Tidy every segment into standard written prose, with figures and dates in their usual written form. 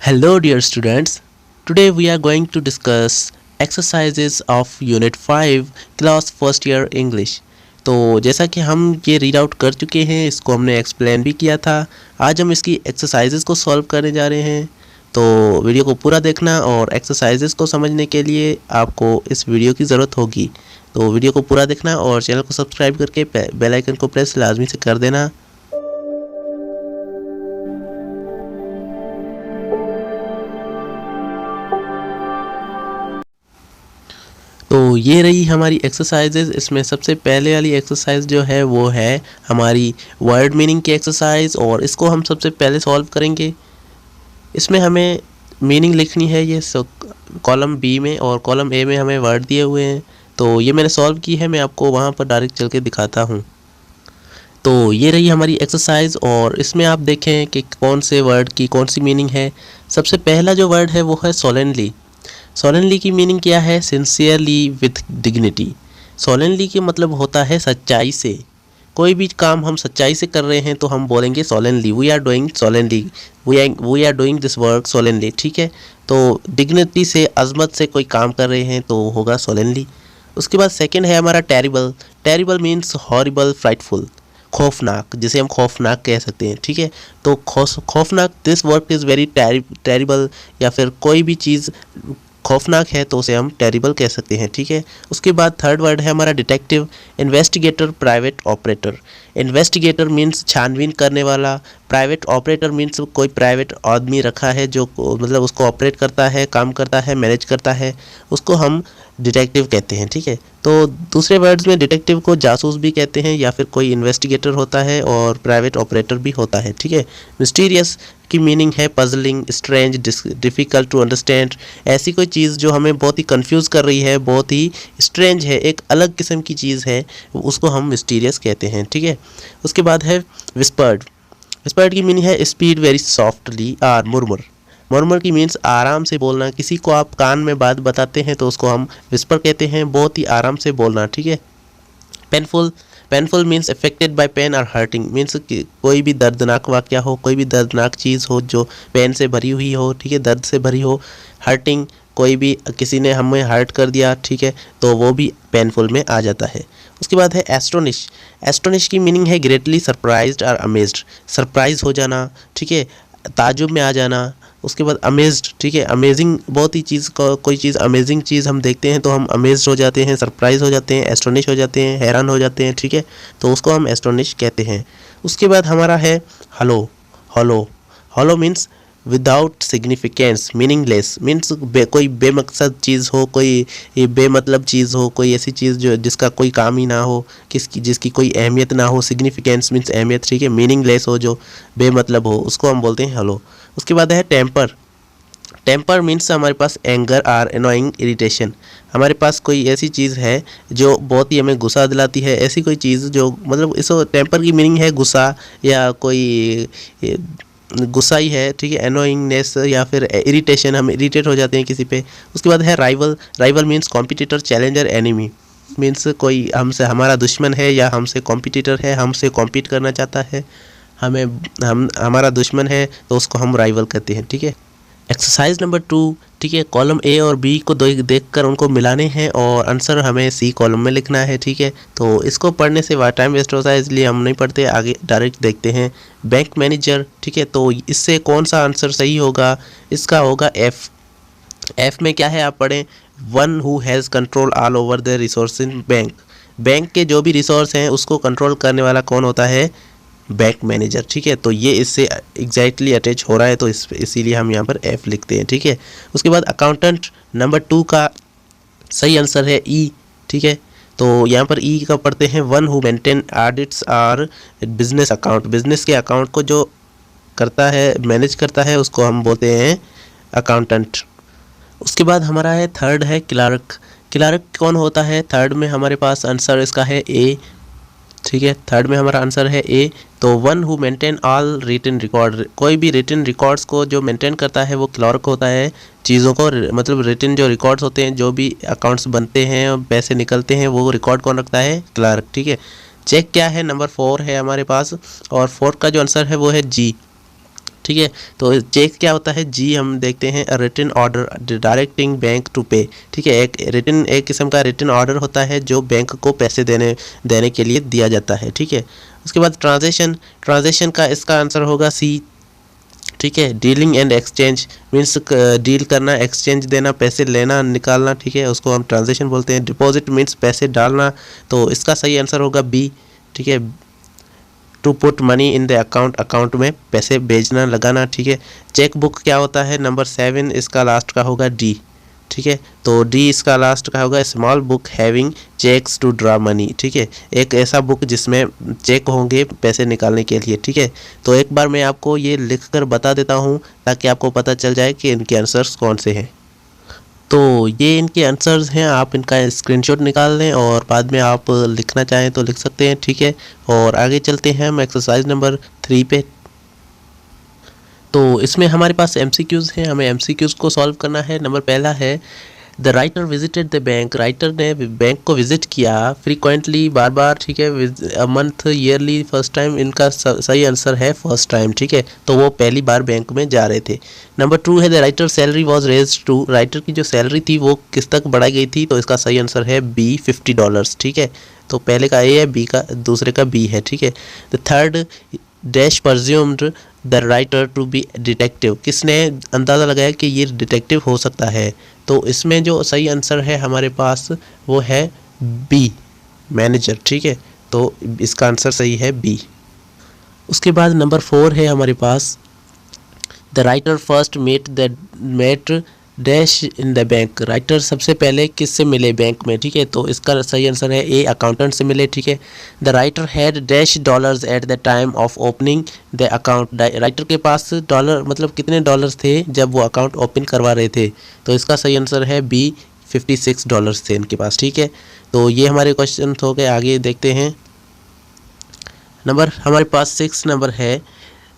Hello dear students, today we are going to discuss exercises of Unit 5 Class First Year English। तो जैसा कि हम ये read out कर चुके हैं, इसको हमने एक्सप्लेन भी किया था। आज हम इसकी एक्सरसाइजेस को सॉल्व करने जा रहे हैं। तो वीडियो को पूरा देखना और एक्सरसाइजेस को समझने के लिए आपको इस वीडियो की ज़रूरत होगी। तो वीडियो को पूरा देखना और चैनल को सब्सक्राइब करके बेल आइकन को प्रेस लाजमी से कर देना। तो ये रही हमारी एक्सरसाइजेज। इसमें सबसे पहले वाली एक्सरसाइज जो है वो है हमारी वर्ड मीनिंग की एक्सरसाइज, और इसको हम सबसे पहले सॉल्व करेंगे। इसमें हमें मीनिंग लिखनी है ये कॉलम बी में, और कॉलम ए में हमें वर्ड दिए हुए हैं। तो ये मैंने सॉल्व की है, मैं आपको वहाँ पर डायरेक्ट चल के दिखाता हूँ। तो ये रही हमारी एक्सरसाइज, और इसमें आप देखें कि कौन से वर्ड की कौन सी मीनिंग है। सबसे पहला जो वर्ड है वो है सोलेनली। सोलेनली की मीनिंग क्या है? Sincerely with dignity. सोलेनली के मतलब होता है सच्चाई से। कोई भी काम हम सच्चाई से कर रहे हैं तो हम बोलेंगे solely, we are doing solely, we are doing this work solely. ठीक है, तो डिग्निटी से, अजमत से कोई काम कर रहे हैं तो होगा सोलेनली। उसके बाद सेकंड है हमारा terrible. Terrible means horrible, frightful, खौफनाक, जिसे हम खौफनाक कह सकते हैं। ठीक है, तो खौफनाक, this work is very terrible, या फिर कोई भी चीज़ खौफनाक है तो उसे हम टेरिबल कह सकते हैं। ठीक है, उसके बाद थर्ड वर्ड है हमारा detective, investigator, private operator. Investigator means छानबीन करने वाला, प्राइवेट ऑपरेटर मीन्स कोई प्राइवेट आदमी रखा है जो मतलब उसको ऑपरेट करता है, काम करता है, मैनेज करता है, उसको हम डिटेक्टिव कहते हैं। ठीक है, तो दूसरे वर्ड्स में डिटेक्टिव को जासूस भी कहते हैं, या फिर कोई इन्वेस्टिगेटर होता है और प्राइवेट ऑपरेटर भी होता है। ठीक है, मिस्टीरियस की मीनिंग है puzzling, strange, difficult to understand. ऐसी कोई चीज़ जो हमें बहुत ही कंफ्यूज कर रही है, बहुत ही स्ट्रेंज है, एक अलग किस्म की चीज़ है, उसको हम मिस्टीरियस कहते हैं। ठीक है, उसके बाद है विस्पर्ड। विस्पर्ड की मीनिंग है speed very softly are Murmur. Murmur की मीन्स आराम से बोलना। किसी को आप कान में बात बताते हैं तो उसको हम विस्पर कहते हैं, बहुत ही आराम से बोलना। ठीक है, painful. Painful means affected by pain और हर्टिंग, मीन्स कोई भी दर्दनाक वाक़या हो, कोई भी दर्दनाक चीज़ हो जो पेन से भरी हुई हो। ठीक है, दर्द से भरी हो। हर्टिंग, कोई भी किसी ने हमें हर्ट कर दिया, ठीक है, तो वो भी पेनफुल में आ जाता है। उसके बाद है एस्टोनिश। एस्टोनिश की मीनिंग है ग्रेटली सरप्राइज्ड और अमेज्ड। सरप्राइज हो जाना, ठीक है, ताजुब में आ जाना। उसके बाद अमेज्ड, ठीक है, अमेजिंग, बहुत ही चीज़ को, कोई चीज़ अमेजिंग चीज़ हम देखते हैं तो हम अमेज्ड हो जाते हैं, सरप्राइज हो जाते हैं, एस्टोनिश हो जाते हैं, हैरान हो जाते हैं। ठीक है, तो उसको हम एस्टोनिश कहते हैं। उसके बाद हमारा है hello. Hello, hello means without significance, meaningless, means कोई बेमकसद चीज़ हो, कोई बेमतलब चीज़ हो, कोई ऐसी चीज़ जो जिसका कोई काम ही ना हो, जिसकी कोई अहमियत ना हो। सिग्निफिकेंस मीन्स अहमियत, ठीक है, मीनिंगलेस हो, जो बेमतलब हो, उसको हम बोलते हैं हलो। उसके बाद है टेम्पर। टेम्पर मीन्स हमारे पास एंगर आर एनोइंग इरिटेशन। हमारे पास कोई ऐसी चीज़ है जो बहुत ही हमें गुस्सा दिलाती है, ऐसी कोई चीज़ जो मतलब इसको टेम्पर की मीनिंग है गुस्सा, या कोई गुस्सा ही है। ठीक है, एनोइंगनेस या फिर इरिटेशन, हम इरिटेट हो जाते हैं किसी पे। उसके बाद है rival. Rival means competitor, challenger, enemy, means कोई हमसे, हमारा दुश्मन है या हमसे कॉम्पिटिटर है, हमसे कॉम्पीट करना चाहता है, हमारा दुश्मन है तो उसको हम राइवल कहते हैं। ठीक है, एक्सरसाइज नंबर 2। ठीक है, कॉलम ए और बी को देखकर उनको मिलाने हैं और आंसर हमें सी कॉलम में लिखना है। ठीक है, तो इसको पढ़ने से टाइम वेस्ट होता है, इसलिए हम नहीं पढ़ते, आगे डायरेक्ट देखते हैं। बैंक मैनेजर, ठीक है, तो इससे कौन सा आंसर सही होगा? इसका होगा एफ। एफ में क्या है आप पढ़ें, one who has control all over the resource in bank. Bank के जो भी रिसोर्स हैं उसको कंट्रोल करने वाला कौन होता है? Bank manager. ठीक है, तो ये इससे एग्जैक्टली अटैच हो रहा है, तो इसीलिए हम यहाँ पर एफ लिखते हैं। ठीक है, उसके बाद अकाउंटेंट नंबर 2 का सही आंसर है ई। ठीक है, तो यहाँ पर ई का पढ़ते हैं, one who maintain audits or business account. Business के अकाउंट को जो करता है, मैनेज करता है, उसको हम बोलते हैं अकाउंटेंट। उसके बाद हमारा है थर्ड है क्लार्क। क्लार्क कौन होता है? थर्ड में हमारे पास आंसर इसका है ए। ठीक है, थर्ड में हमारा आंसर है ए। तो one who maintain all written record, कोई भी रिटन रिकॉर्ड्स को जो मेंटेन करता है वो क्लर्क होता है। चीज़ों को मतलब रिटन जो रिकॉर्ड्स होते हैं, जो भी अकाउंट्स बनते हैं, पैसे निकलते हैं, वो रिकॉर्ड कौन रखता है? क्लर्क। ठीक है, चेक क्या है? नंबर 4 है हमारे पास, और 4 का जो आंसर है वो है जी। ठीक है। तो चेक क्या होता है जी, हम देखते हैं written order directing bank to pay, ठीक है। एक किस्म का रिटन ऑर्डर होता है जो बैंक को पैसे देने के लिए दिया जाता है, ठीक है। उसके बाद ट्रांजेक्शन का इसका आंसर होगा सी, ठीक है। Dealing and exchange means deal करना, एक्सचेंज देना, पैसे लेना निकालना, ठीक है, उसको हम ट्रांजेक्शन बोलते हैं। डिपॉजिट मीन्स पैसे डालना, तो इसका सही आंसर होगा बी, ठीक है। To put money in the account में पैसे भेजना लगाना, ठीक है। चेक बुक क्या होता है, नंबर 7 इसका लास्ट का होगा डी, ठीक है। तो डी इसका लास्ट का होगा small book having cheques to draw money, ठीक है। एक ऐसा बुक जिसमें चेक होंगे पैसे निकालने के लिए, ठीक है। तो एक बार मैं आपको ये लिख कर बता देता हूँ ताकि आपको पता चल जाए कि इनके आंसर्स कौन से हैं। तो ये इनके आंसर्स हैं, आप इनका स्क्रीनशॉट निकाल लें और बाद में आप लिखना चाहें तो लिख सकते हैं, ठीक है। और आगे चलते हैं हम एक्सरसाइज नंबर 3 पे। तो इसमें हमारे पास MCQs हैं, हमें MCQs को सॉल्व करना है। नंबर पहला है the writer visited the bank, writer ने बैंक को विजिट किया फ्रीक्वेंटली, बार बार, ठीक है। A month, yearly, first time, इनका सही आंसर है फर्स्ट टाइम, ठीक है। तो वो पहली बार बैंक में जा रहे थे। नंबर 2 है the writer salary was raise to, writer की जो सैलरी थी वो किस तक बढ़ाई गई थी, तो इसका सही आंसर है बी, $50, ठीक है। तो पहले का ए है, बी का दूसरे का बी है, ठीक है। The third dash presumed the writer to be detective, किसने अंदाज़ा लगाया कि ये डिटेक्टिव हो सकता है, तो इसमें जो सही आंसर है हमारे पास वो है बी, मैनेजर, ठीक है। तो इसका आंसर सही है बी। उसके बाद नंबर 4 है हमारे पास the writer first met dash in the bank, writer सबसे पहले किससे मिले बैंक में, ठीक है। तो इसका सही आंसर है ए, अकाउंटेंट से मिले, ठीक है। The writer had dash dollars at the time of opening the account, writer के पास डॉलर मतलब कितने डॉलर्स थे जब वो अकाउंट ओपन करवा रहे थे, तो इसका सही आंसर है बी, $56 थे इनके पास, ठीक है। तो ये हमारे क्वेश्चन हो गए, आगे देखते हैं। नंबर हमारे पास 6 नंबर है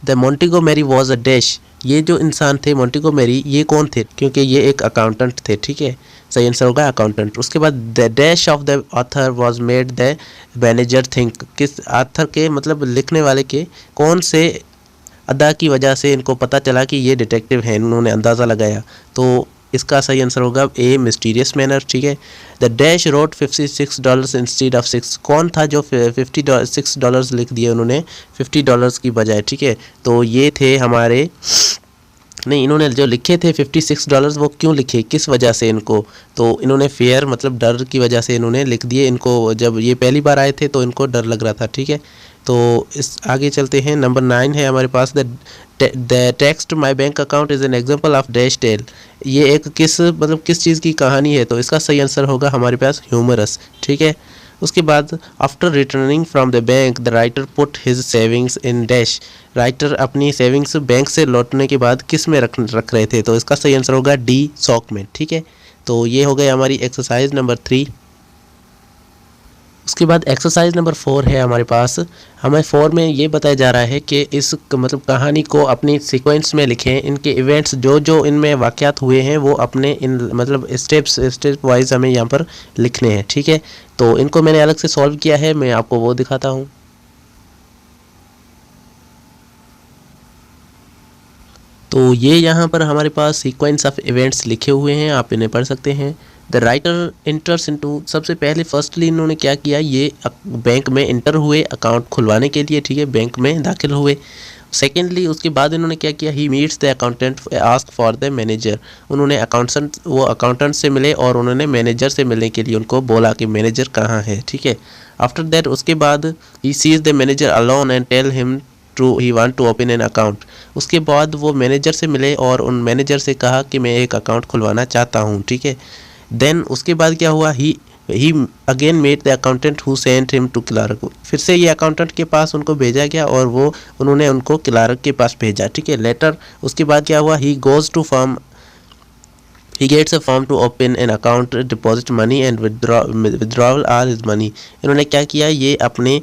द मोंटेगोमेरी वॉज अ डैश, ये जो इंसान थे मोंटेगोमेरी ये कौन थे, क्योंकि ये एक अकाउंटेंट थे, ठीक है। सही आंसर होगा अकाउंटेंट। उसके बाद the dash of the author was made the manager think, किस ऑथर के मतलब लिखने वाले के कौन से अदा की वजह से इनको पता चला कि ये डिटेक्टिव हैं, उन्होंने अंदाज़ा लगाया, तो इसका सही आंसर होगा ए, मिस्टीरियस मैनर, ठीक है। The dash wrote $56 instead of 6, कौन था जो $56 लिख दिए उन्होंने $50 की बजाय, ठीक है। तो ये थे हमारे, नहीं, इन्होंने जो लिखे थे $56 वो क्यों लिखे, किस वजह से इनको, तो इन्होंने फेयर मतलब डर की वजह से इन्होंने लिख दिए, इनको जब ये पहली बार आए थे तो इनको डर लग रहा था, ठीक है। तो इस आगे चलते हैं। नंबर 9 है हमारे पास the text my bank account is an example of dash tell, ये एक किस चीज़ की कहानी है, तो इसका सही आंसर होगा हमारे पास ह्यूमरस, ठीक है। उसके बाद after returning from the bank the writer put his savings in dash, writer अपनी सेविंग्स बैंक से लौटने के बाद किस में रख रहे थे, तो इसका सही आंसर होगा डी, सॉक में, ठीक है। तो ये हो गई हमारी एक्सरसाइज नंबर 3। उसके बाद एक्सरसाइज नंबर 4 है हमारे पास, हमें 4 में ये बताया जा रहा है कि इस मतलब कहानी को अपनी सीक्वेंस में लिखें, इनके इवेंट्स जो जो इनमें वाक़यात हुए हैं वो अपने इन मतलब स्टेप वाइज हमें यहाँ पर लिखने हैं, ठीक है। तो इनको मैंने अलग से सॉल्व किया है, मैं आपको वो दिखाता हूँ। तो ये यहाँ पर हमारे पास सीक्वेंस ऑफ इवेंट्स लिखे हुए हैं, आप इन्हें पढ़ सकते हैं। द राइटर इंटर्स इनटू, सबसे पहले फर्स्टली इन्होंने क्या किया, ये बैंक में इंटर हुए अकाउंट खुलवाने के लिए, ठीक है, बैंक में दाखिल हुए। सेकेंडली उसके बाद इन्होंने क्या किया, he meets the accountant ask for the manager, उन्होंने अकाउंटेंट से मिले और उन्होंने मैनेजर से मिलने के लिए उनको बोला कि मैनेजर कहाँ है, ठीक है। आफ्टर दैट उसके बाद ही sees the manager alone and tell him he want to open an account, उसके बाद वो मैनेजर से मिले और उन मैनेजर से कहा कि मैं एक अकाउंट खुलवाना चाहता हूँ, ठीक है। देन उसके बाद क्या हुआ, he again met the accountant who sent him to clerk, फिर से ये अकाउंटेंट के पास उनको भेजा गया और उन्होंने उनको क्लार्क के पास भेजा, ठीक है। लेटर उसके बाद क्या हुआ, he goes to form, he gets a form to open an account, deposit money and withdrawal all his money, इन्होंने क्या किया, ये अपने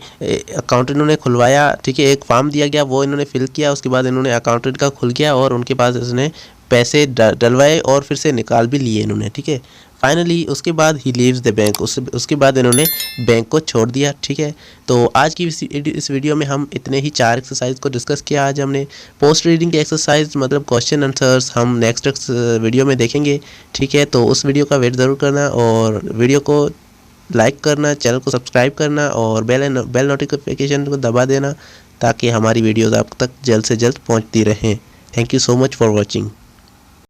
अकाउंट इन्होंने खुलवाया, ठीक है, एक फॉर्म दिया गया वो इन्होंने फिल किया, उसके बाद इन्होंने अकाउंटेंट का खुल गया और उनके पास इसने पैसे डलवाए और फिर से निकाल भी लिए इन्होंने, ठीक है। फाइनली उसके बाद ही लीव्स द बैंक, उसके बाद इन्होंने बैंक को छोड़ दिया। ठीक है, तो आज की इस वीडियो में हम इतने ही 4 एक्सरसाइज को डिस्कस किया। आज हमने पोस्ट रीडिंग की एक्सरसाइज मतलब क्वेश्चन आंसर्स हम नेक्स्ट वीडियो में देखेंगे। ठीक है, तो उस वीडियो का वेट ज़रूर करना और वीडियो को लाइक करना, चैनल को सब्सक्राइब करना और बेल नोटिफिकेशन को दबा देना ताकि हमारी वीडियोज़ आप तक जल्द से जल्द पहुँचती रहें। Thank you so much for watching.